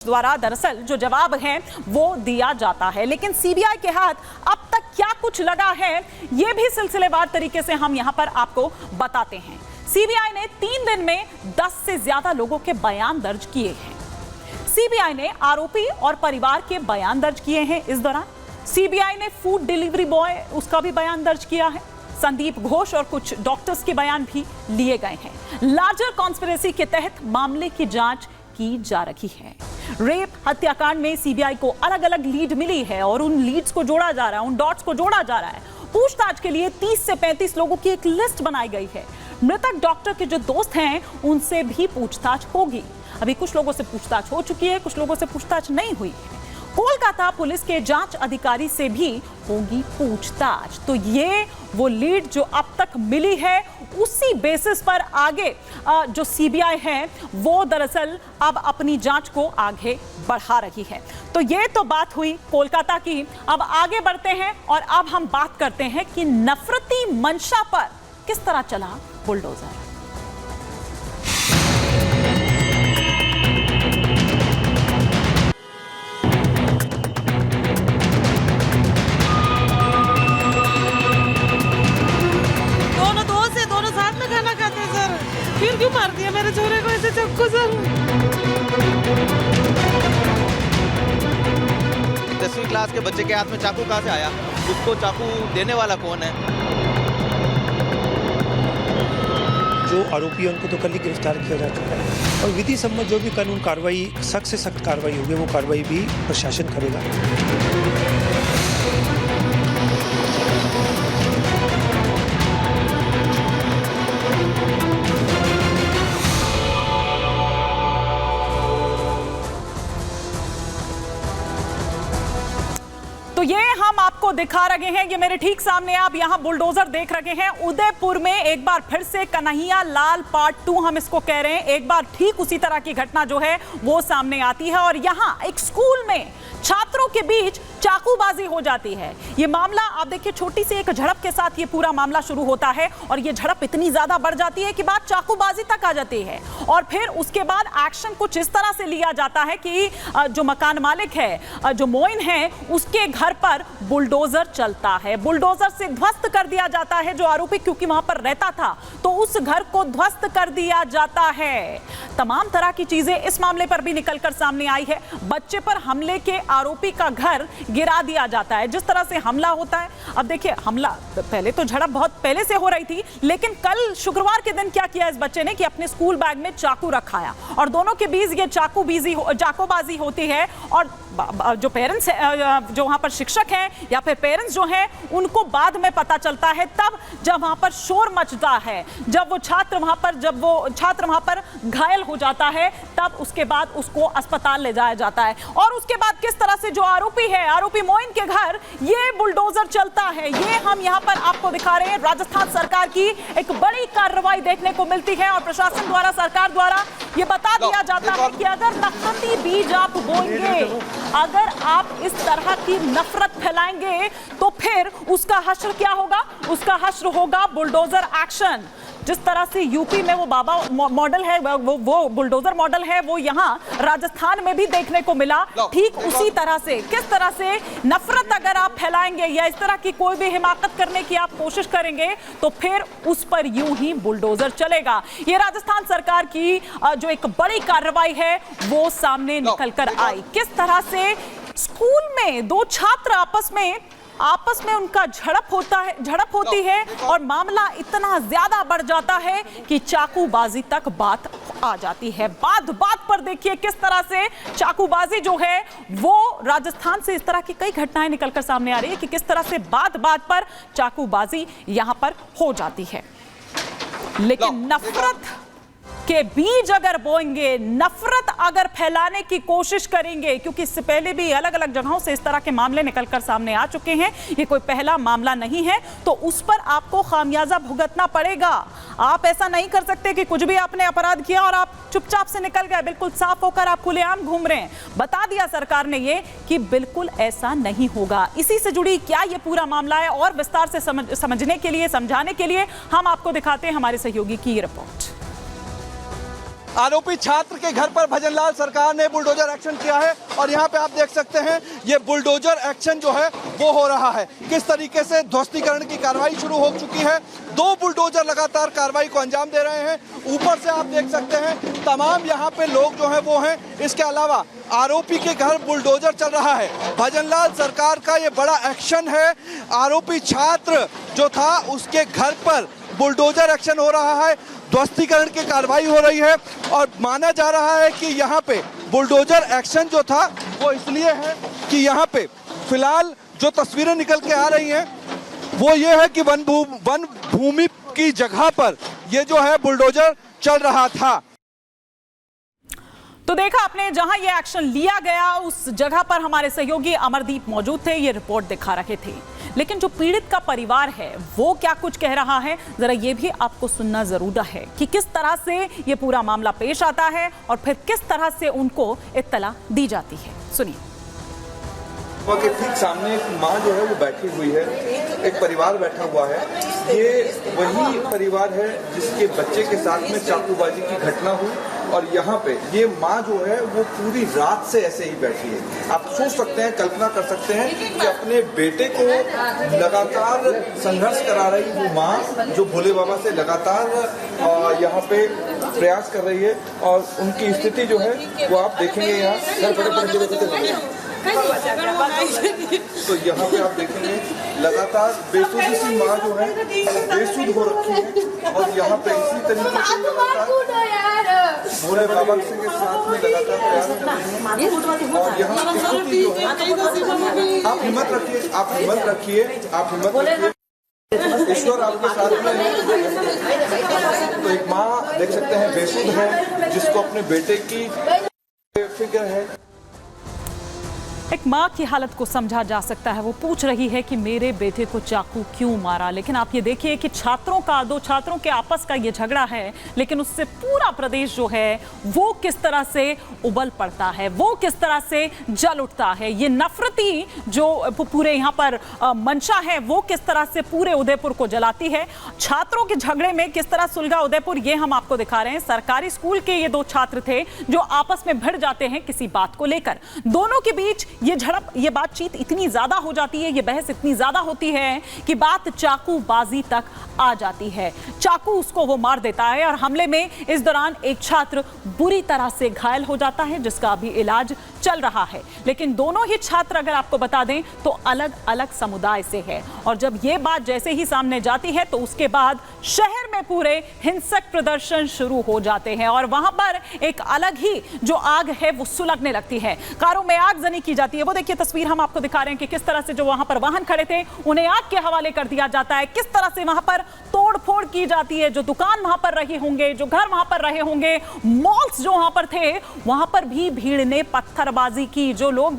द्वारा दरअसल जो जवाब है वो दिया जाता है, लेकिन सीबीआई के हाथ अब तक क्या कुछ लगा है ये भी सिलसिलेवार तरीके से हम यहां पर आपको बताते हैं। सीबीआई ने 3 दिन में 10 से ज्यादा लोगों के बयान दर्ज किए हैं। सीबीआई ने आरोपी और परिवार के बयान दर्ज किए हैं। इस दौरान सीबीआई ने फूड डिलीवरी बॉय उसका भी बयान दर्ज किया है। संदीप घोष और कुछ डॉक्टर्स के बयान भी लिए गए हैं। लार्जर कॉन्स्पिरेसी के तहत मामले की जांच की जा रही है। रेप हत्याकांड में सीबीआई को अलग अलग लीड मिली है और उन लीड्स को जोड़ा जा रहा है, उन डॉट्स को जोड़ा जा रहा है। पूछताछ के लिए 30 से 35 लोगों की एक लिस्ट बनाई गई है। मृतक डॉक्टर के जो दोस्त हैं उनसे भी पूछताछ होगी। अभी कुछ लोगों से पूछताछ हो चुकी है, कुछ लोगों से पूछताछ नहीं हुई है। कोलकाता पुलिस के जांच अधिकारी से भी होगी पूछताछ। तो ये वो लीड जो अब तक मिली है, उसी बेसिस पर आगे जो सीबीआई है वो दरअसल अब अपनी जांच को आगे बढ़ा रही है। तो ये तो बात हुई कोलकाता की। अब आगे बढ़ते हैं और अब हम बात करते हैं कि नफरती मंशा पर किस तरह चला बुलडोजर। फिर क्यों मार दिया मेरे छोरे को ऐसे चाकू सर? 10वीं क्लास के बच्चे के हाथ में चाकू कहाँ से आया? उसको चाकू देने वाला कौन है? जो आरोपी है उनको तो कल ही गिरफ्तार किया जा चुका है और विधि सम्मत जो भी कानून कार्रवाई सख्त से सख्त कार्रवाई होगी वो कार्रवाई भी प्रशासन करेगा। तो ये हम आपको दिखा रहे हैं, ये मेरे ठीक सामने आप यहां बुलडोजर देख रहे हैं। उदयपुर में एक बार फिर से कन्हैया लाल पार्ट 2 हम इसको कह रहे हैं। एक बार ठीक उसी तरह की घटना जो है वो सामने आती है और यहां एक स्कूल में छात्रों के बीच चाकूबाजी हो जाती है। ये मामला आप देखिए, छोटी सी एक झड़प के साथ ये पूरा मामला शुरू होता है और ये झड़प इतनी ज्यादा बढ़ जाती है कि बात चाकूबाजी तक आ जाती है और फिर उसके बाद एक्शन कुछ इस तरह से लिया जाता है कि जो मकान मालिक है, जो मोइन है, उसके घर पर बुलडोजर चलता है। बुलडोजर से ध्वस्त कर दिया जाता है जो आरोपी, क्योंकि वहां पर रहता था तो उस घर को ध्वस्त कर दिया जाता है। तमाम तरह की चीजें इस मामले पर भी निकलकर सामने आई है। बच्चे पर हमले के आरोपी का घर गिरा दिया जाता है। जिस तरह से हमला होता है, अब देखिए हमला पहले तो झड़प बहुत पहले से हो रही थी, लेकिन कल शुक्रवार के दिन क्या किया इस बच्चे ने कि अपने स्कूल बैग में चाकू रखाया और दोनों के बीच ये चाकूबाजी होती है और जो पेरेंट्स जो वहां पर शिक्षक हैं या फिर पेरेंट्स जो हैं उनको बाद में पता चलता है, तब जब वहां पर शोर मचता है, जब वो छात्र वहां पर घायल हो जाता है, तब उसके बाद उसको अस्पताल ले जाया जाता है। और उसके बाद किस तरह से जो आरोपी है, आरोपी मोइन के घर ये बुलडोजर चलता है, ये हम यहां पर आपको दिखा रहे हैं। राजस्थान सरकार की एक बड़ी कार्रवाई देखने को मिलती है और प्रशासन द्वारा, सरकार द्वारा ये बता दिया जाता है कि अगर नफरती बीज आप बोएंगे, अगर आप इस तरह की नफरत फैलाएंगे तो फिर उसका हश्र क्या होगा? उसका हश्र होगा बुलडोजर एक्शन। जिस तरह से यूपी में वो बाबा मॉडल है, वो बुलडोजर मॉडल है, वो यहाँ राजस्थान में भी देखने को मिला। ठीक उसी तरह से किस तरह से नफरत अगर आप फैलाएंगे या इस तरह की कोई भी हिमाकत करने की आप कोशिश करेंगे तो फिर उस पर यूं ही बुलडोजर चलेगा। ये राजस्थान सरकार की जो एक बड़ी कार्रवाई है वो सामने निकल कर आई। किस तरह से स्कूल में 2 छात्र आपस में उनका झड़प होती है और मामला इतना ज्यादा बढ़ जाता है कि चाकूबाजी तक बात आ जाती है। बात पर देखिए किस तरह से चाकूबाजी जो है वो राजस्थान से इस तरह की कई घटनाएं निकलकर सामने आ रही है कि किस तरह से बात पर चाकूबाजी यहां पर हो जाती है। लेकिन नफरत के बीज अगर बोएंगे, नफरत अगर फैलाने की कोशिश करेंगे, क्योंकि इससे पहले भी अलग अलग जगहों से इस तरह के मामले निकलकर सामने आ चुके हैं, ये कोई पहला मामला नहीं है, तो उस पर आपको खामियाजा भुगतना पड़ेगा। आप ऐसा नहीं कर सकते कि कुछ भी आपने अपराध किया और आप चुपचाप से निकल गए, बिल्कुल साफ होकर आप खुलेआम घूम रहे हैं। बता दिया सरकार ने ये कि बिल्कुल ऐसा नहीं होगा। इसी से जुड़ी क्या ये पूरा मामला है और विस्तार से समझने के लिए, समझाने के लिए हम आपको दिखाते हैं हमारे सहयोगी की ये रिपोर्ट। आरोपी छात्र के घर पर भजनलाल सरकार ने बुलडोजर एक्शन किया है और यहाँ पे आप देख सकते हैं ये बुलडोजर एक्शन जो है वो हो रहा है। किस तरीके से ध्वस्तीकरण की कार्रवाई शुरू हो चुकी है। 2 बुलडोजर लगातार कार्रवाई को अंजाम दे रहे हैं। ऊपर से आप देख सकते हैं तमाम यहाँ पे लोग जो है वो हैं। इसके अलावा आरोपी के घर बुलडोजर चल रहा है। भजनलाल सरकार का ये बड़ा एक्शन है। आरोपी छात्र जो था उसके घर पर बुलडोजर एक्शन हो रहा है, ध्वस्तीकरण की कार्रवाई हो रही है और माना जा रहा है कि यहाँ पे बुलडोजर एक्शन जो था वो इसलिए है कि यहाँ पे फिलहाल जो तस्वीरें निकल के आ रही हैं वो ये है कि वन भूमि की जगह पर ये जो है बुलडोजर चल रहा था। तो देखा आपने, जहां ये एक्शन लिया गया उस जगह पर हमारे सहयोगी अमरदीप मौजूद थे, ये रिपोर्ट दिखा रहे थे। लेकिन जो पीड़ित का परिवार है वो क्या कुछ कह रहा है, जरा ये भी आपको सुनना जरूरी है कि किस तरह से ये पूरा मामला पेश आता है और फिर किस तरह से उनको इत्तला दी जाती है। सुनिए। के ठीक सामने एक माँ जो है वो बैठी हुई है, एक परिवार बैठा हुआ है। ये वही परिवार है जिसके बच्चे के साथ में चाकूबाजी की घटना हुई और यहाँ पे ये माँ जो है वो पूरी रात से ऐसे ही बैठी है। आप सोच सकते हैं, कल्पना कर सकते हैं कि अपने बेटे को लगातार संघर्ष करा रही वो माँ जो भोले बाबा से लगातार यहाँ पे प्रयास कर रही है और उनकी स्थिति जो है वो आप देखेंगे यहाँ। तो यहाँ पे आप देखेंगे लगातार बेसुधी सी माँ जो है बेसुध हो रखी है और यहाँ पे इसी तरीके से लगातार भोले बाबा के साथ में लगातार प्रयास कर रही है और यहाँ की स्थिति जो है आप हिम्मत रखिए, आप हिम्मत रखिए, आप हिम्मत रखिए, ईश्वर आपके साथ में है। तो एक माँ देख सकते हैं बेसुध है जिसको अपने बेटे की फिक्र है। एक माँ की हालत को समझा जा सकता है। वो पूछ रही है कि मेरे बेटे को चाकू क्यों मारा। लेकिन आप ये देखिए कि दो छात्रों के आपस का ये झगड़ा है, लेकिन उससे पूरा प्रदेश जो है वो किस तरह से उबल पड़ता है, वो किस तरह से जल उठता है। ये नफरती जो पूरे यहाँ पर मंशा है वो किस तरह से पूरे उदयपुर को जलाती है। छात्रों के झगड़े में किस तरह सुलझा उदयपुर, ये हम आपको दिखा रहे हैं। सरकारी स्कूल के ये 2 छात्र थे जो आपस में भिड़ जाते हैं किसी बात को लेकर। दोनों के बीच ये झड़प, ये बातचीत इतनी ज्यादा हो जाती है, ये बहस इतनी ज्यादा होती है कि बात चाकूबाजी तक आ जाती है। चाकू उसको वो मार देता है और हमले में इस दौरान एक छात्र बुरी तरह से घायल हो जाता है जिसका अभी इलाज चल रहा है। लेकिन दोनों ही छात्र अगर आपको बता दें तो अलग अलग समुदाय से है और जब ये बात जैसे ही सामने जाती है तो उसके बाद शहर में पूरे हिंसक प्रदर्शन शुरू हो जाते हैं और वहां पर एक अलग ही जो आग है वो सुलगने लगती है। कारों में आगजनी की जाती है। वो देखिए तस्वीर हम आपको दिखा रहे हैं कि किस तरह से जो वहां पर वाहन खड़े थे उन्हें आग के हवाले कर दिया जाता है, किस तरह से वहां पर तोड़फोड़ की जाती है। जो दुकान वहां पर रहे होंगे, जो घर वहां पर रहे होंगे, मॉल्स जो वहां पर थे, वहां पर भी भीड़ ने पत्थरबाजी की। जो लोग भी